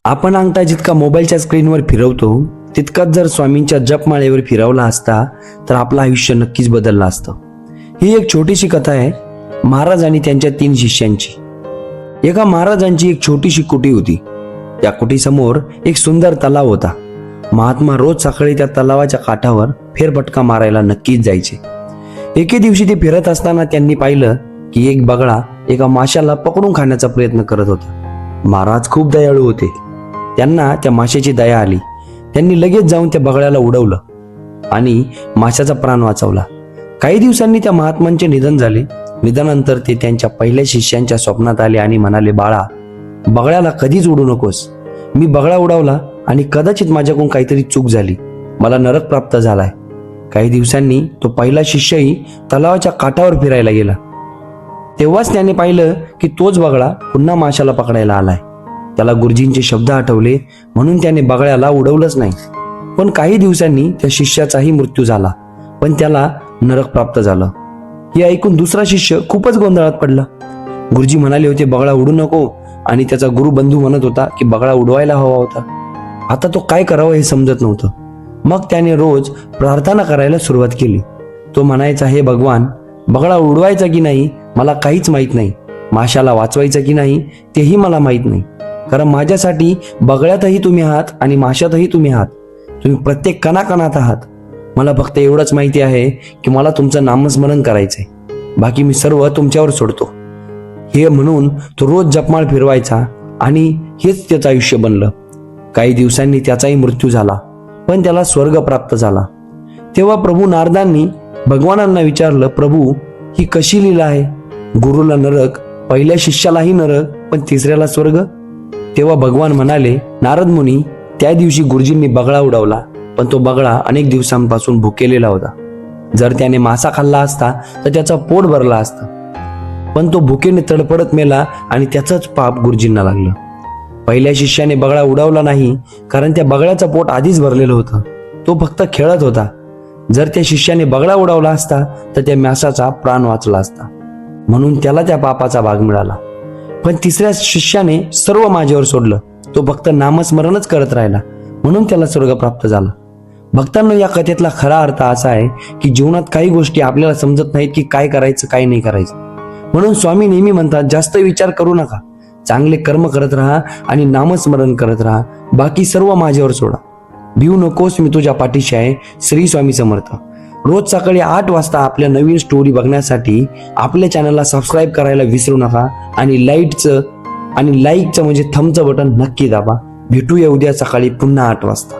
आपण अंगठा जितका मोबाईलच्या स्क्रीनवर फिरवतो तितकाच जर स्वामींच्या जपमाळेवर फिरवला असता तर आपलं आयुष्य नक्कीच बदललं असतं. ही एक छोटीशी कथा आहे महाराज आणि त्यांच्या 3 शिष्यांची. एका महाराजांची एक छोटीशी कुटी होती. त्या कुटीसमोर एक सुंदर तलाव होता. महात्मा रोज सकाळी त्या तलावाच्या काठावर फेरफटका मारायला नक्कीच जायचे. एके दिवशी ते फिरत असताना त्यांनी पाहिलं की एक बगळा एका माशाला पकडून खाण्याचा प्रयत्न करत होता. महाराज खूप दयाळू होते. त्यांना त्या माशाची दया आली. त्यांनी लगेच जाऊन त्या बगळ्याला उडवलं आणि माशाचा प्राण वाचवला. काही दिवसांनी त्या महात्मांचे निधन झाले. निधनानंतर ते त्यांच्या पहिल्या शिष्यांच्या स्वप्नात आले आणि म्हणाले, बाळा, बगळ्याला कधीच उडू नकोस. मी बगळा उडवला आणि कदाचित माझ्याकडून काहीतरी चूक झाली. मला नरक प्राप्त झालाय. काही दिवसांनी तो पहिला शिष्यही तलावाच्या काठावर फिरायला गेला. तेव्हाच त्याने पाहिलं की तोच बगळा पुन्हा माशाला पकडायला आलाय. त्याला गुरुजींचे शब्द आठवले म्हणून त्याने बगळ्याला उडवलंच नाही. पण काही दिवसांनी त्या शिष्याचाही मृत्यू झाला, पण त्याला नरक प्राप्त झालं. हे ऐकून दुसरा शिष्य खूपच गोंधळात पडला. गुरुजी म्हणाले होते बगळा उडू नको आणि त्याचा गुरु बंधू म्हणत होता की बगळा उडवायला हवा होता. आता तो काय करावं हे समजत नव्हतं. मग त्याने रोज प्रार्थना करायला सुरुवात केली. तो म्हणायचा, हे भगवान, बगळा उडवायचा की नाही मला काहीच माहित नाही. माशाला वाचवायचं की नाही तेही मला माहित नाही. कारण माझ्यासाठी बगळ्यातही तुम्ही आहात आणि माशातही तुम्ही आहात. तुम्ही प्रत्येक कणाकणात आहात. मला फक्त एवढंच माहिती आहे की मला तुमचं नामस्मरण करायचंय. बाकी मी सर्व तुमच्यावर सोडतो. हे म्हणून तो रोज जपमाळ फिरवायचा आणि हेच त्याचं आयुष्य बनलं. काही दिवसांनी त्याचाही मृत्यू झाला, पण त्याला स्वर्ग प्राप्त झाला. तेव्हा प्रभू नारदांनी भगवानांना विचारलं, प्रभू, ही कशी लीला आहे? गुरुला नरक, पहिल्या शिष्यालाही नरक, पण तिसऱ्याला स्वर्ग? तेव्हा भगवान म्हणाले, नारद मुनी, त्या दिवशी गुरुजींनी बगळा उडवला, पण तो बगळा अनेक दिवसांपासून भुकेलेला होता. जर त्याने मासा खाल्ला असता तर त्याचा पोट भरला असतं, पण तो भुकेने तडफडत मेला आणि त्याचंच पाप गुरुजींना लागलं. पहिल्या शिष्याने बगळा उडवला नाही कारण त्या बगळ्याचं पोट आधीच भरलेलं होतं. तो फक्त खेळत होता. जर त्या शिष्याने बगळा उडवला असता तर त्या माशाचा प्राण वाचला असता, म्हणून त्याला त्या पापाचा भाग मिळाला. पण तिसऱ्या शिष्याने सर्व माझ्यावर सोडलं. तो फक्त नामस्मरणच करत राहिला, म्हणून त्याला स्वर्ग प्राप्त झाला. भक्तांनो, या कथेतला खरा अर्थ असा आहे की जीवनात काही गोष्टी आपल्याला समजत नाहीत की काय करायचं काय नाही करायचं. म्हणून स्वामी नेहमी म्हणतात, जास्त विचार करू नका, चांगले कर्म करत राहा आणि नामस्मरण करत राहा. बाकी सर्व माझ्यावर सोडा. भिऊ नकोस, मी तुझ्या पाठीशी आहे. श्री स्वामी समर्थ. रोज सकाळी 8 वाजता आपल्या नवीन स्टोरी बघण्यासाठी आपल्या चॅनलला सबस्क्राईब करायला विसरू नका आणि लाईकचं म्हणजे थंबचं बटन नक्की दाबा. भेटूया उद्या सकाळी पुन्हा 8 वाजता.